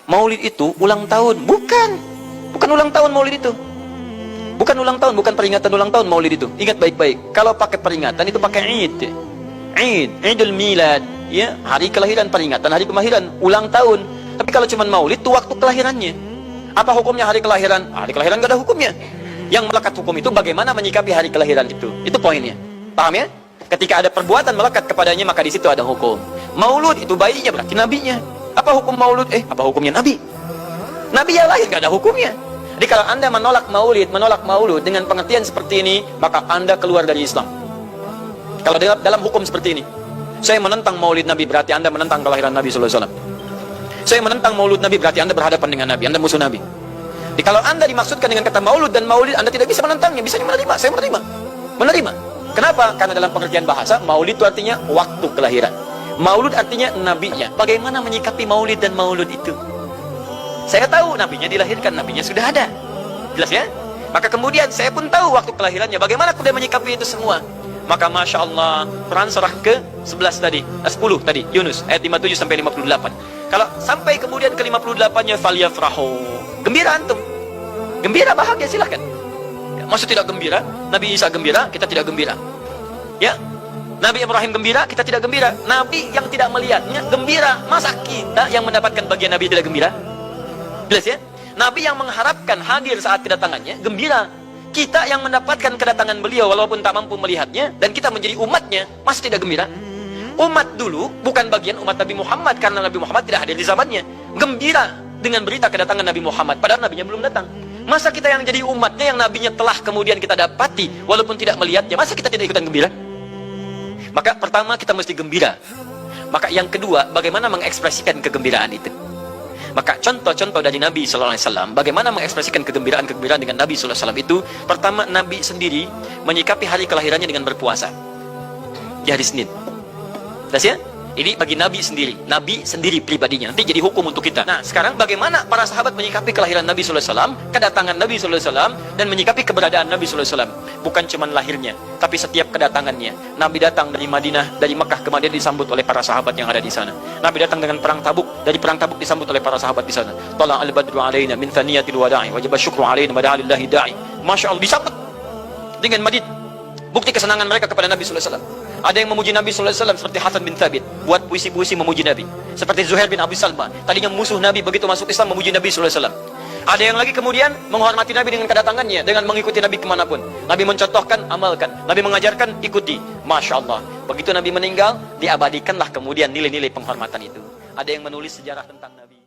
Maulid itu ulang tahun. Bukan. Bukan ulang tahun maulid itu. Bukan ulang tahun, bukan peringatan ulang tahun maulid itu. Ingat baik-baik. Kalau pakai peringatan itu pakai Id. Id, Idul Milad, ya, hari kelahiran, peringatan hari kelahiran, ulang tahun. Tapi kalau cuma maulid itu waktu kelahirannya. Apa hukumnya hari kelahiran? Hari kelahiran gak ada hukumnya. Yang melekat hukum itu bagaimana menyikapi hari kelahiran itu. Itu poinnya. Paham ya? Ketika ada perbuatan melekat kepadanya, maka di situ ada hukum. Maulud itu bayinya berarti nabinya. Apa hukum maulud? Apa hukumnya nabi? Nabi yang lahir gak ada hukumnya. Jadi kalau anda menolak maulud dengan pengertian seperti ini, maka anda keluar dari Islam. Kalau dalam hukum seperti ini, saya menentang maulid Nabi, berarti anda menentang kelahiran Nabi SAW. Saya menentang maulud Nabi, berarti anda berhadapan dengan Nabi, anda musuh Nabi. Jadi kalau anda dimaksudkan dengan kata maulud dan maulid, anda tidak bisa menentangnya, bisa menerima. Saya menerima. Kenapa? Karena dalam pengertian bahasa, maulid itu artinya waktu kelahiran. Maulud artinya nabinya. Bagaimana menyikapi maulid dan maulud itu? Saya tahu nabinya dilahirkan, nabinya sudah ada. Jelas ya? Maka kemudian saya pun tahu waktu kelahirannya. Bagaimana kemudian menyikapi itu semua? Maka Masya Allah, Quran surah ke-11 tadi, 10 tadi, Yunus, ayat 57 sampai 58. Kalau sampai kemudian ke 58-nya, falyafrahu. Gembira antum. Gembira, bahagia, silahkan. Ya, maksud tidak gembira, Nabi Isa gembira, kita tidak gembira. Ya, Nabi Ibrahim gembira, kita tidak gembira. Nabi yang tidak melihatnya gembira. Masa kita yang mendapatkan bagian Nabi tidak gembira? Jelas ya? Nabi yang mengharapkan hadir saat kedatangannya gembira. Kita yang mendapatkan kedatangan beliau walaupun tak mampu melihatnya, dan kita menjadi umatnya, masih tidak gembira? Umat dulu bukan bagian umat Nabi Muhammad, karena Nabi Muhammad tidak hadir di zamannya. Gembira dengan berita kedatangan Nabi Muhammad, padahal nabinya belum datang. Masa kita yang jadi umatnya, yang nabinya telah kemudian kita dapati walaupun tidak melihatnya, masa kita tidak ikutan gembira? Maka pertama kita mesti gembira. Maka yang kedua, bagaimana mengekspresikan kegembiraan itu? Maka contoh-contoh dari Nabi SAW, bagaimana mengekspresikan kegembiraan-kegembiraan dengan Nabi SAW itu, pertama Nabi sendiri menyikapi hari kelahirannya dengan berpuasa di hari Senin. Jelas ya? Ini bagi Nabi sendiri pribadinya. Nanti jadi hukum untuk kita. Nah, sekarang bagaimana para sahabat menyikapi kelahiran Nabi SAW, kedatangan Nabi SAW, dan menyikapi keberadaan Nabi SAW. Bukan cuma lahirnya, tapi setiap kedatangannya. Nabi datang dari Madinah, dari Mekah ke Madinah disambut oleh para sahabat yang ada di sana. Nabi datang dengan perang Tabuk, dari perang Tabuk disambut oleh para sahabat di sana. Tala al-badru alaina min thaniyatil wada'i, wajib syukru alaina mada'alillahi da'i. Masya Allah, disambut dengan madid. Bukti kesenangan mereka kepada Nabi SAW. Ada yang memuji Nabi SAW seperti Hasan bin Thabit, buat puisi-puisi memuji Nabi. Seperti Zuhair bin Abi Salma, tadinya musuh Nabi, begitu masuk Islam memuji Nabi SAW. Ada yang lagi kemudian menghormati Nabi dengan kedatangannya, dengan mengikuti Nabi kemanapun. Nabi mencontohkan, amalkan. Nabi mengajarkan, ikuti. Masya Allah. Begitu Nabi meninggal, diabadikanlah kemudian nilai-nilai penghormatan itu. Ada yang menulis sejarah tentang Nabi.